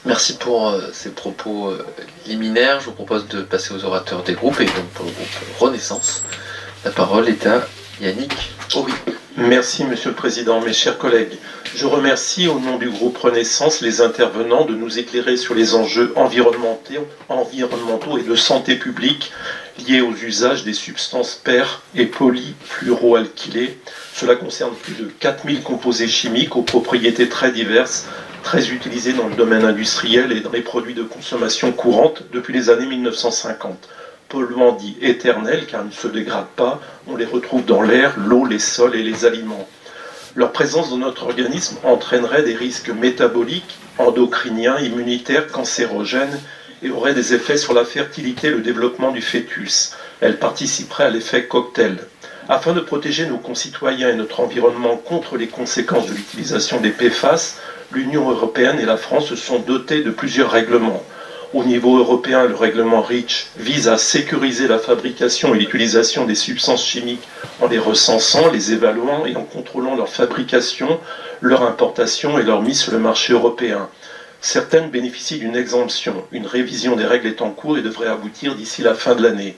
Merci pour ces propos liminaires. Je vous propose de passer aux orateurs des groupes, et donc pour le groupe Renaissance, la parole est à Yannick Horry. Merci Monsieur le Président, mes chers collègues. Je remercie au nom du groupe Renaissance les intervenants de nous éclairer sur les enjeux environnementaux et de santé publique liés aux usages des substances per- et polyfluoroalkylées. Cela concerne plus de 4000 composés chimiques aux propriétés très diverses, très utilisés dans le domaine industriel et dans les produits de consommation courante depuis les années 1950. Polluants dits éternels car ils ne se dégradent pas, on les retrouve dans l'air, l'eau, les sols et les aliments. Leur présence dans notre organisme entraînerait des risques métaboliques, endocriniens, immunitaires, cancérogènes et aurait des effets sur la fertilité et le développement du fœtus. Elle participerait à l'effet cocktail. Afin de protéger nos concitoyens et notre environnement contre les conséquences de l'utilisation des PFAS, l'Union européenne et la France se sont dotés de plusieurs règlements. Au niveau européen, le règlement REACH vise à sécuriser la fabrication et l'utilisation des substances chimiques en les recensant, les évaluant et en contrôlant leur fabrication, leur importation et leur mise sur le marché européen. Certaines bénéficient d'une exemption. Une révision des règles est en cours et devrait aboutir d'ici la fin de l'année.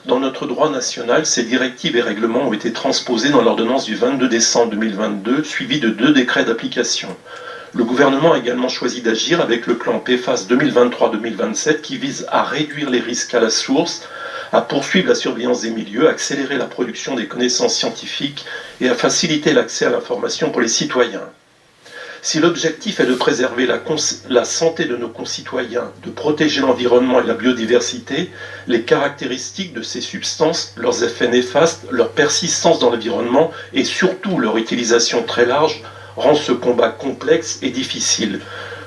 Dans notre droit national, ces directives et règlements ont été transposés dans l'ordonnance du 22 décembre 2022, suivie de 2 décrets d'application. Le gouvernement a également choisi d'agir avec le plan PFAS 2023-2027 qui vise à réduire les risques à la source, à poursuivre la surveillance des milieux, à accélérer la production des connaissances scientifiques et à faciliter l'accès à l'information pour les citoyens. Si l'objectif est de préserver la santé de nos concitoyens, de protéger l'environnement et la biodiversité, les caractéristiques de ces substances, leurs effets néfastes, leur persistance dans l'environnement et surtout leur utilisation très large rend ce combat complexe et difficile.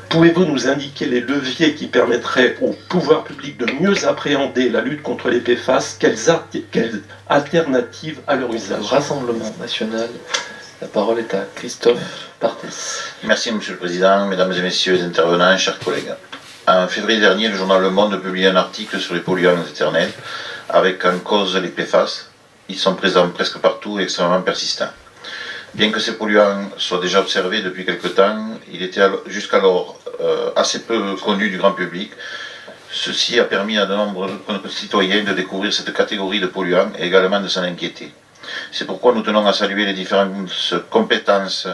Pouvez-vous nous indiquer les leviers qui permettraient au pouvoir public de mieux appréhender la lutte contre les PFAS? Quelles alternatives à leur usage? Rassemblement national, la parole est à Christophe Barthès. Merci Monsieur le Président, Mesdames et Messieurs les intervenants, chers collègues. En février dernier, le journal Le Monde publiait un article sur les polluants éternels avec en cause les PFAS. Ils sont présents presque partout et extrêmement persistants. Bien que ces polluants soient déjà observés depuis quelque temps, il était jusqu'alors assez peu connu du grand public. Ceci a permis à de nombreux citoyens de découvrir cette catégorie de polluants et également de s'en inquiéter. C'est pourquoi nous tenons à saluer les différentes compétences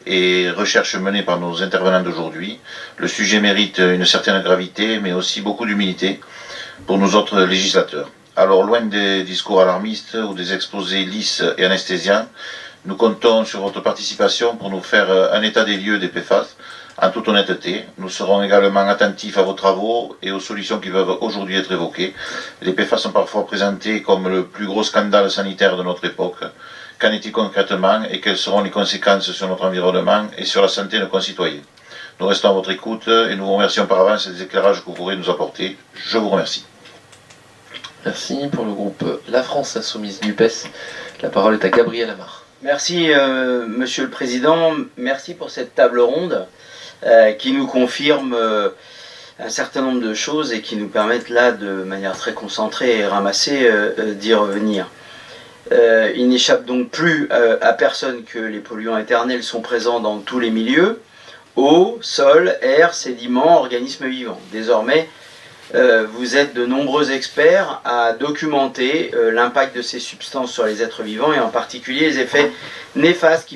et recherches menées par nos intervenants d'aujourd'hui. Le sujet mérite une certaine gravité, mais aussi beaucoup d'humilité pour nous autres législateurs. Alors, loin des discours alarmistes ou des exposés lisses et anesthésiants, nous comptons sur votre participation pour nous faire un état des lieux des PFAS. En toute honnêteté, nous serons également attentifs à vos travaux et aux solutions qui peuvent aujourd'hui être évoquées. Les PFAS sont parfois présentés comme le plus gros scandale sanitaire de notre époque. Qu'en est-il concrètement et quelles seront les conséquences sur notre environnement et sur la santé de nos concitoyens? Nous restons à votre écoute et nous vous remercions par avance des éclairages que vous pourrez nous apporter. Je vous remercie. Merci. Pour le groupe La France Insoumise NUPES, la parole est à Gabriel Amar. Merci Monsieur le Président, merci pour cette table ronde qui nous confirme un certain nombre de choses et qui nous permettent là de manière très concentrée et ramassée d'y revenir. Il n'échappe donc plus à personne que les polluants éternels sont présents dans tous les milieux, eau, sol, air, sédiments, organismes vivants. Désormais, vous êtes de nombreux experts à documenter l'impact de ces substances sur les êtres vivants et en particulier les effets néfastes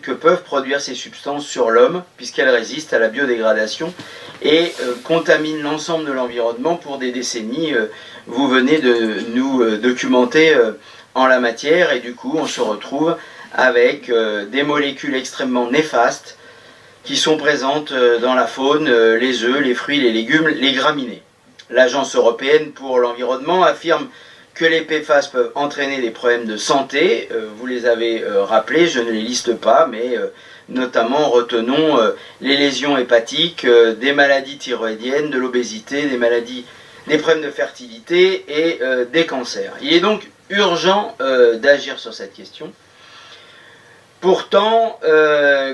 que peuvent produire ces substances sur l'homme puisqu'elles résistent à la biodégradation et contaminent l'ensemble de l'environnement pour des décennies. Vous venez de nous documenter en la matière et du coup on se retrouve avec des molécules extrêmement néfastes qui sont présentes dans la faune, les œufs, les fruits, les légumes, les graminées. L'Agence européenne pour l'environnement affirme que les PFAS peuvent entraîner des problèmes de santé. Vous les avez rappelés, je ne les liste pas, mais notamment retenons les lésions hépatiques, des maladies thyroïdiennes, de l'obésité, des problèmes de fertilité et des cancers. Il est donc urgent d'agir sur cette question. Pourtant,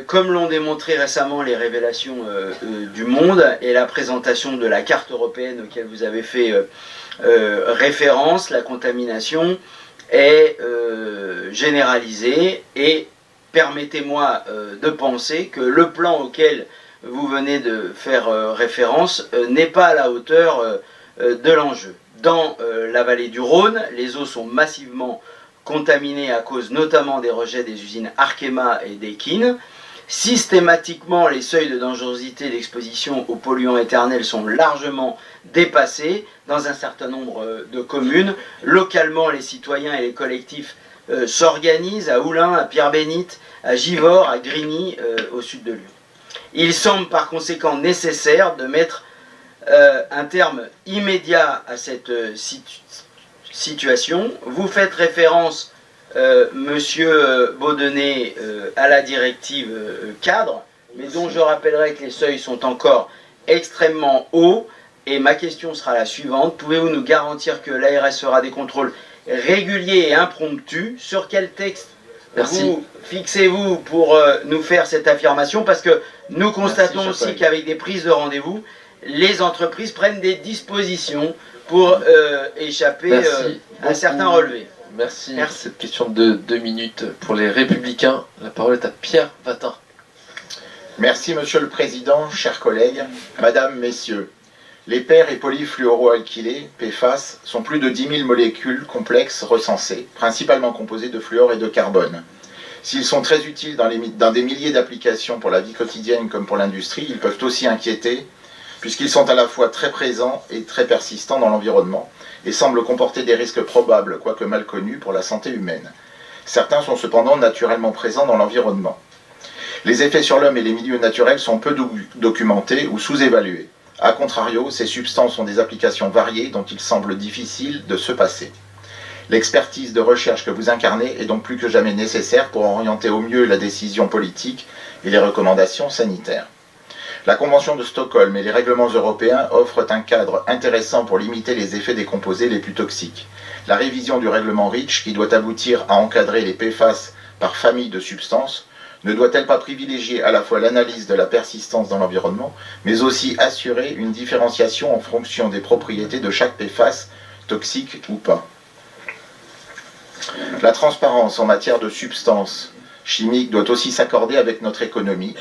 comme l'ont démontré récemment les révélations du Monde et la présentation de la carte européenne auquel vous avez fait référence, la contamination est généralisée et permettez-moi de penser que le plan auquel vous venez de faire référence n'est pas à la hauteur de l'enjeu. Dans la vallée du Rhône, les eaux sont massivement contaminées à cause notamment des rejets des usines Arkema et d'Ekin. Systématiquement, les seuils de dangerosité d'exposition aux polluants éternels sont largement dépassés dans un certain nombre de communes. Localement, les citoyens et les collectifs s'organisent à Oulin, à Pierre-Bénite, à Givors, à Grigny, au sud de Lyon. Il semble par conséquent nécessaire de mettre un terme immédiat à cette situation. Vous faites référence, Monsieur Baudenet, à la directive cadre, mais dont je rappellerai que les seuils sont encore extrêmement hauts. Et ma question sera la suivante. Pouvez-vous nous garantir que l'ARS fera des contrôles réguliers et impromptus? Sur quel texte vous fixez-vous pour nous faire cette affirmation? Parce que nous constatons aussi qu'avec des prises de rendez-vous, les entreprises prennent des dispositions pour échapper à certains relevés. Merci. Cette question de 2 minutes pour les Républicains. La parole est à Pierre Vatin. Merci Monsieur le Président, chers collègues, Madame, Messieurs. Les per- et polyfluoroalkylés, PFAS, sont plus de 10 000 molécules complexes recensées, principalement composées de fluor et de carbone. S'ils sont très utiles dans des milliers d'applications pour la vie quotidienne comme pour l'industrie, ils peuvent aussi inquiéter, puisqu'ils sont à la fois très présents et très persistants dans l'environnement, et semblent comporter des risques probables, quoique mal connus, pour la santé humaine. Certains sont cependant naturellement présents dans l'environnement. Les effets sur l'homme et les milieux naturels sont peu documentés ou sous-évalués. A contrario, ces substances ont des applications variées dont il semble difficile de se passer. L'expertise de recherche que vous incarnez est donc plus que jamais nécessaire pour orienter au mieux la décision politique et les recommandations sanitaires. La Convention de Stockholm et les règlements européens offrent un cadre intéressant pour limiter les effets des composés les plus toxiques. La révision du règlement REACH, qui doit aboutir à encadrer les PFAS par famille de substances, ne doit-elle pas privilégier à la fois l'analyse de la persistance dans l'environnement, mais aussi assurer une différenciation en fonction des propriétés de chaque PFAS, toxique ou pas? La transparence en matière de substances chimiques doit aussi s'accorder avec notre économie,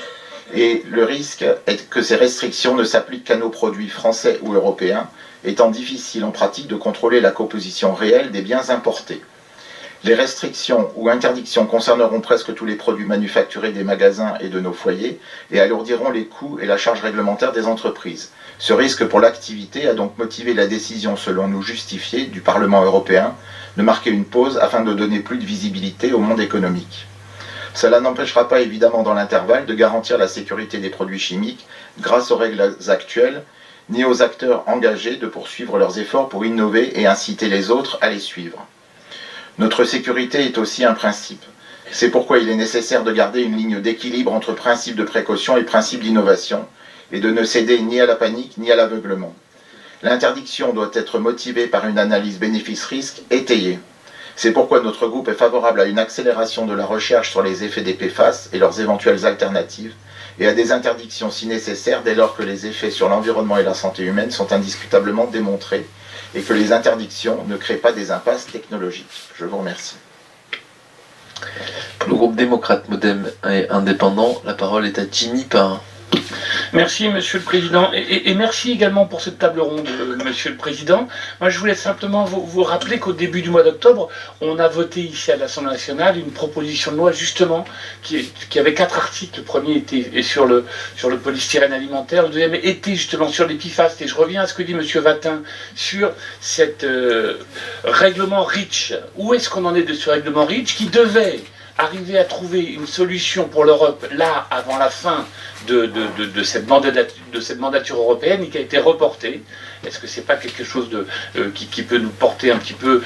et le risque est que ces restrictions ne s'appliquent qu'à nos produits français ou européens, étant difficile en pratique de contrôler la composition réelle des biens importés. Les restrictions ou interdictions concerneront presque tous les produits manufacturés des magasins et de nos foyers et alourdiront les coûts et la charge réglementaire des entreprises. Ce risque pour l'activité a donc motivé la décision, selon nous justifiée, du Parlement européen de marquer une pause afin de donner plus de visibilité au monde économique. Cela n'empêchera pas évidemment dans l'intervalle de garantir la sécurité des produits chimiques grâce aux règles actuelles, ni aux acteurs engagés de poursuivre leurs efforts pour innover et inciter les autres à les suivre. Notre sécurité est aussi un principe. C'est pourquoi il est nécessaire de garder une ligne d'équilibre entre principe de précaution et principe d'innovation, et de ne céder ni à la panique ni à l'aveuglement. L'interdiction doit être motivée par une analyse bénéfice-risque étayée. C'est pourquoi notre groupe est favorable à une accélération de la recherche sur les effets des PFAS et leurs éventuelles alternatives, et à des interdictions si nécessaires dès lors que les effets sur l'environnement et la santé humaine sont indiscutablement démontrés, et que les interdictions ne créent pas des impasses technologiques. Je vous remercie. Pour le groupe démocrate, Modem et indépendant, la parole est à Jimmy Pain. Merci Monsieur le Président, et merci également pour cette table ronde, Monsieur le Président. Moi je voulais simplement vous rappeler qu'au début du mois d'octobre, on a voté ici à l'Assemblée nationale une proposition de loi justement qui avait 4 articles. Le premier était sur le polystyrène alimentaire, le deuxième était justement sur les PFAS, et je reviens à ce que dit Monsieur Vatin sur cet règlement REACH. Où est-ce qu'on en est de ce règlement REACH qui devait arriver à trouver une solution pour l'Europe, là, avant la fin de cette mandature européenne, et qui a été reportée? Est-ce que c'est pas quelque chose qui peut nous porter un petit peu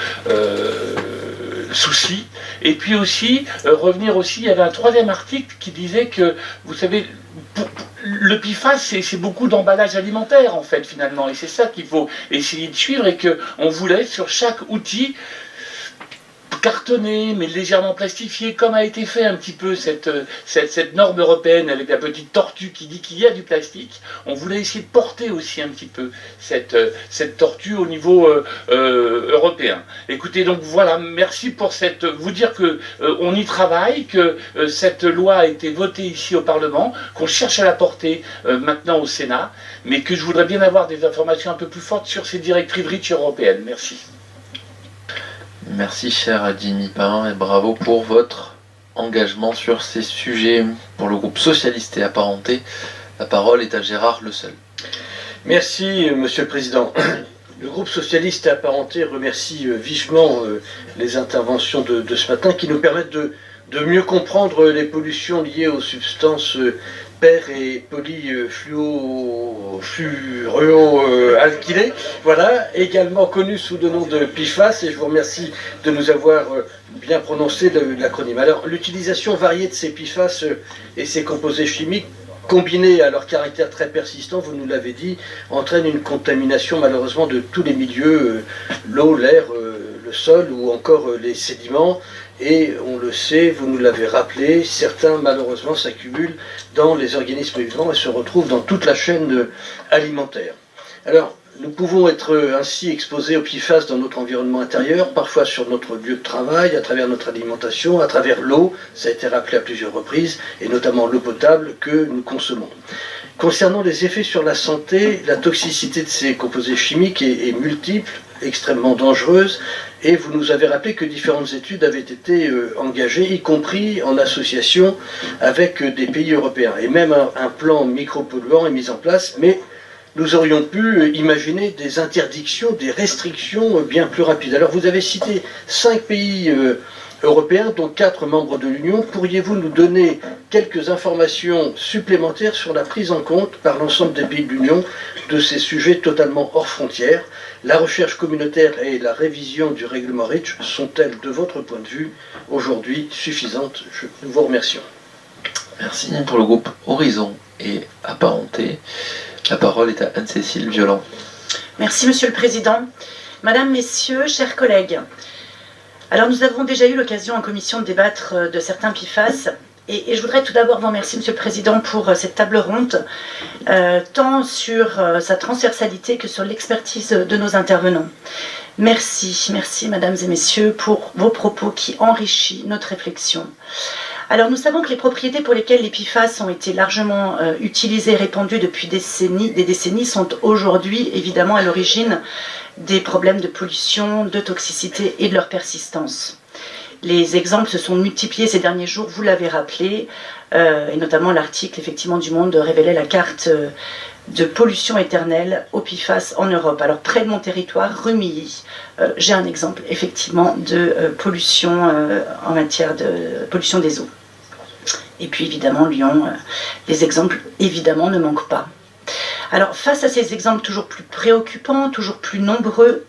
souci? Et puis aussi, revenir aussi, il y avait un 3e article qui disait que, vous savez, le PFAS, c'est beaucoup d'emballage alimentaire, en fait, finalement, et c'est ça qu'il faut essayer de suivre, et qu'on voulait, sur chaque outil, cartonné, mais légèrement plastifié, comme a été fait un petit peu cette norme européenne avec la petite tortue qui dit qu'il y a du plastique. On voulait essayer de porter aussi un petit peu cette tortue au niveau européen. Écoutez, donc voilà, merci pour vous dire que on y travaille, que cette loi a été votée ici au Parlement, qu'on cherche à la porter maintenant au Sénat, mais que je voudrais bien avoir des informations un peu plus fortes sur ces directives REACH européennes. Merci. Merci cher Jimmy Pain et bravo pour votre engagement sur ces sujets. Pour le groupe socialiste et apparenté, la parole est à Gérard Le Seul. Merci Monsieur le Président. Le groupe socialiste et apparenté remercie vivement les interventions de ce matin qui nous permettent de mieux comprendre les pollutions liées aux substances per- et polyfluoroalkylées, voilà, également connues sous le nom de PFAS, et je vous remercie de nous avoir bien prononcé l'acronyme. Alors, l'utilisation variée de ces PFAS et ces composés chimiques, combinés à leur caractère très persistant, vous nous l'avez dit, entraîne une contamination malheureusement de tous les milieux, l'eau, l'air, le sol ou encore les sédiments. Et on le sait, vous nous l'avez rappelé, certains malheureusement s'accumulent dans les organismes vivants et se retrouvent dans toute la chaîne alimentaire. Alors, nous pouvons être ainsi exposés aux PFAS dans notre environnement intérieur, parfois sur notre lieu de travail, à travers notre alimentation, à travers l'eau, ça a été rappelé à plusieurs reprises, et notamment l'eau potable que nous consommons. Concernant les effets sur la santé, la toxicité de ces composés chimiques est multiple, extrêmement dangereuse, et vous nous avez rappelé que différentes études avaient été engagées, y compris en association avec des pays européens, et même un plan micropolluant est mis en place, mais nous aurions pu imaginer des interdictions, des restrictions bien plus rapides. Alors vous avez cité 5 pays européens, dont 4 membres de l'Union. Pourriez-vous nous donner quelques informations supplémentaires sur la prise en compte par l'ensemble des pays de l'Union de ces sujets totalement hors frontières? La recherche communautaire et la révision du règlement REACH sont-elles, de votre point de vue, aujourd'hui suffisantes? Nous vous remercions. Merci pour le groupe Horizon et apparenté. La parole est à Anne-Cécile Violent. Merci Monsieur le Président. Madame, Messieurs, chers collègues. Alors nous avons déjà eu l'occasion en commission de débattre de certains PFAS et je voudrais tout d'abord vous remercier Monsieur le Président pour cette table ronde, tant sur sa transversalité que sur l'expertise de nos intervenants. Merci Mesdames et Messieurs pour vos propos qui enrichissent notre réflexion. Alors nous savons que les propriétés pour lesquelles les PFAS ont été largement utilisées et répandues depuis des décennies sont aujourd'hui évidemment à l'origine des problèmes de pollution, de toxicité et de leur persistance. Les exemples se sont multipliés ces derniers jours, vous l'avez rappelé, et notamment l'article effectivement du Monde révélait la carte de pollution éternelle aux PFAS en Europe. Alors près de mon territoire, Rumilly, j'ai un exemple effectivement de pollution en matière de pollution des eaux. Et puis évidemment Lyon, les exemples évidemment ne manquent pas. Alors face à ces exemples toujours plus préoccupants, toujours plus nombreux,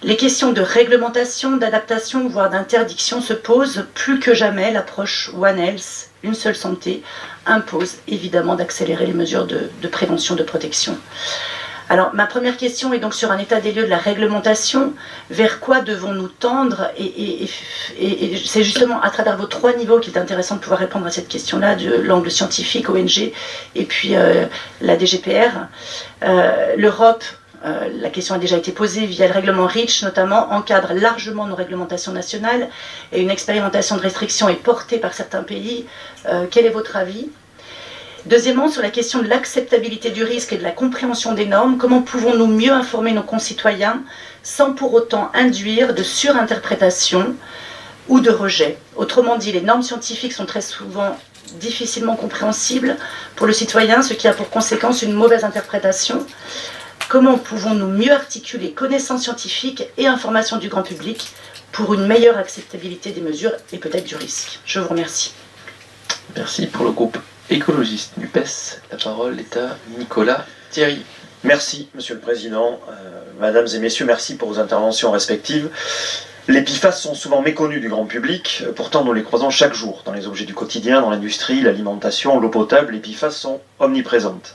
les questions de réglementation, d'adaptation, voire d'interdiction se posent plus que jamais. L'approche One Health, une seule santé, impose évidemment d'accélérer les mesures de prévention, de protection. Alors ma première question est donc sur un état des lieux de la réglementation. Vers quoi devons-nous tendre? Et c'est justement à travers vos 3 niveaux qu'il est intéressant de pouvoir répondre à cette question-là, de l'angle scientifique, ONG, et puis la DGPR. L'Europe, la question a déjà été posée via le règlement REACH, notamment, encadre largement nos réglementations nationales et une expérimentation de restriction est portée par certains pays. Quel est votre avis? Deuxièmement, sur la question de l'acceptabilité du risque et de la compréhension des normes, comment pouvons-nous mieux informer nos concitoyens sans pour autant induire de surinterprétation ou de rejet? Autrement dit, les normes scientifiques sont très souvent difficilement compréhensibles pour le citoyen, ce qui a pour conséquence une mauvaise interprétation. Comment pouvons-nous mieux articuler connaissances scientifiques et informations du grand public pour une meilleure acceptabilité des mesures et peut-être du risque? Je vous remercie. Merci pour le groupe écologiste NUPES. La parole est à Nicolas Thierry. Merci Monsieur le Président. Mesdames et Messieurs, merci pour vos interventions respectives. Les PFAS sont souvent méconnus du grand public, pourtant nous les croisons chaque jour, dans les objets du quotidien, dans l'industrie, l'alimentation, l'eau potable, les PFAS sont omniprésentes.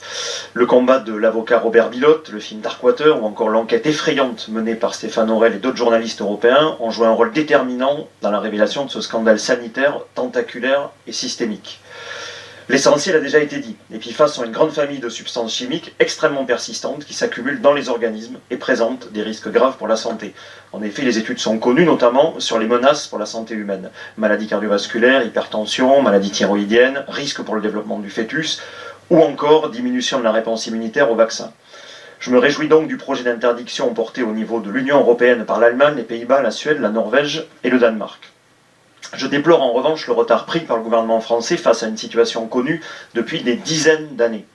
Le combat de l'avocat Robert Bilotte, le film Darkwater ou encore l'enquête effrayante menée par Stéphane Aurel et d'autres journalistes européens ont joué un rôle déterminant dans la révélation de ce scandale sanitaire, tentaculaire et systémique. L'essentiel a déjà été dit. Les PFAS sont une grande famille de substances chimiques extrêmement persistantes qui s'accumulent dans les organismes et présentent des risques graves pour la santé. En effet, les études sont connues notamment sur les menaces pour la santé humaine. Maladies cardiovasculaires, hypertension, maladies thyroïdiennes, risques pour le développement du fœtus ou encore diminution de la réponse immunitaire aux vaccins. Je me réjouis donc du projet d'interdiction porté au niveau de l'Union européenne par l'Allemagne, les Pays-Bas, la Suède, la Norvège et le Danemark. Je déplore en revanche le retard pris par le gouvernement français face à une situation connue depuis des dizaines d'années.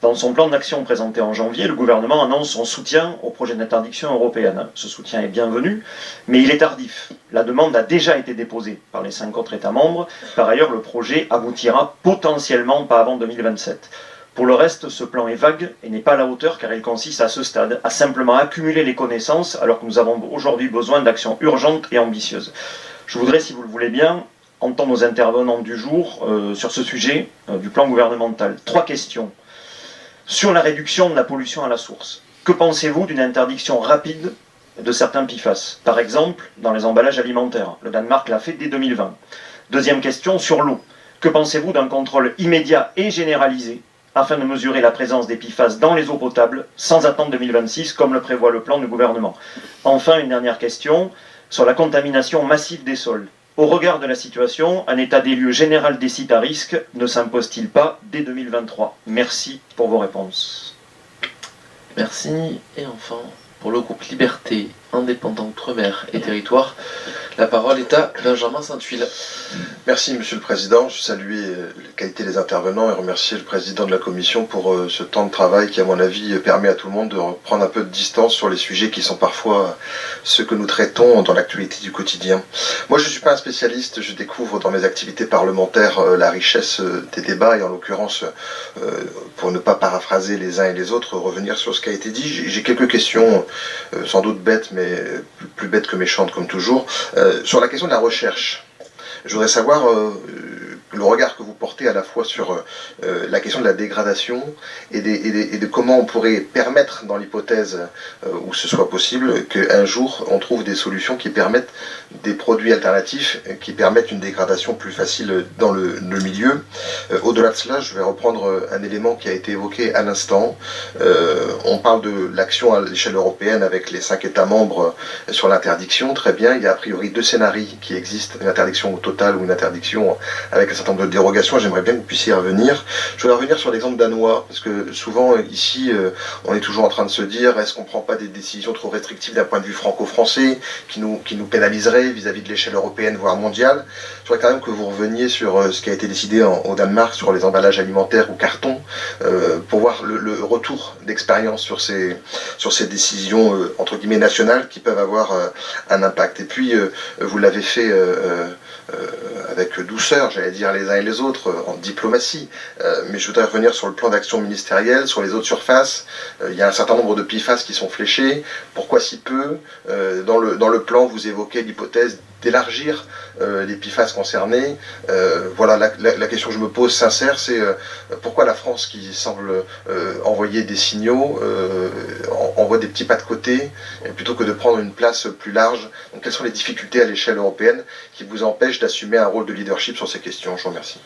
Dans son plan d'action présenté en janvier, le gouvernement annonce son soutien au projet d'interdiction européenne. Ce soutien est bienvenu, mais il est tardif. La demande a déjà été déposée par les 5 autres États membres. Par ailleurs, le projet aboutira potentiellement pas avant 2027. Pour le reste, ce plan est vague et n'est pas à la hauteur car il consiste à ce stade à simplement accumuler les connaissances alors que nous avons aujourd'hui besoin d'actions urgentes et ambitieuses. Je voudrais, si vous le voulez bien, entendre nos intervenants du jour sur ce sujet du plan gouvernemental. 3 questions. Sur la réduction de la pollution à la source, que pensez-vous d'une interdiction rapide de certains PFAS, par exemple dans les emballages alimentaires? Le Danemark l'a fait dès 2020. Deuxième question, sur l'eau. Que pensez-vous d'un contrôle immédiat et généralisé afin de mesurer la présence des PFAS dans les eaux potables sans attendre 2026, comme le prévoit le plan du gouvernement? Enfin, une dernière question sur la contamination massive des sols. Au regard de la situation, un état des lieux général des sites à risque ne s'impose-t-il pas dès 2023? Merci pour vos réponses. Merci. Et enfin, pour le groupe Liberté, Indépendants Outre-mer et Territoires, la parole est à Benjamin Sainte-Huile. Merci Monsieur le Président, je salue la qualité des intervenants et remercier le Président de la Commission pour ce temps de travail qui à mon avis permet à tout le monde de reprendre un peu de distance sur les sujets qui sont parfois ceux que nous traitons dans l'actualité du quotidien. Moi je ne suis pas un spécialiste, je découvre dans mes activités parlementaires la richesse des débats et en l'occurrence, pour ne pas paraphraser les uns et les autres, revenir sur ce qui a été dit. J'ai quelques questions, sans doute bêtes mais plus bêtes que méchantes comme toujours, sur la question de la recherche. Je voudrais savoir le regard que vous portez à la fois sur la question de la dégradation et de comment on pourrait permettre, dans l'hypothèse où ce soit possible, qu'un jour on trouve des solutions qui permettent des produits alternatifs qui permettent une dégradation plus facile dans le milieu. Au-delà de cela, je vais reprendre un élément qui a été évoqué à l'instant. On parle de l'action à l'échelle européenne avec les 5 États membres sur l'interdiction. Très bien, il y a a priori 2 scénarios qui existent, une interdiction totale ou une interdiction avec un certain nombre de dérogations. J'aimerais bien que vous puissiez y revenir. Je voudrais revenir sur l'exemple danois, parce que souvent ici, on est toujours en train de se dire, est-ce qu'on ne prend pas des décisions trop restrictives d'un point de vue franco-français qui nous pénaliseraient vis-à-vis de l'échelle européenne, voire mondiale? Je voudrais quand même que vous reveniez sur ce qui a été décidé au Danemark sur les emballages alimentaires ou cartons, pour voir le retour d'expérience sur ces décisions entre guillemets nationales qui peuvent avoir un impact. Et puis, vous l'avez fait avec douceur, j'allais dire les uns et les autres, en diplomatie, mais je voudrais revenir sur le plan d'action ministériel, sur les autres surfaces. Il y a un certain nombre de PFAS qui sont fléchés. Pourquoi si peu? Dans le plan, vous évoquez l'hypothèse d'élargir les PFAS concernés. Voilà, la question que je me pose sincère, c'est pourquoi la France, qui semble envoyer des signaux, envoie des petits pas de côté, plutôt que de prendre une place plus large. Donc, quelles sont les difficultés à l'échelle européenne qui vous empêchent d'assumer un rôle de leadership sur ces questions? Je vous remercie.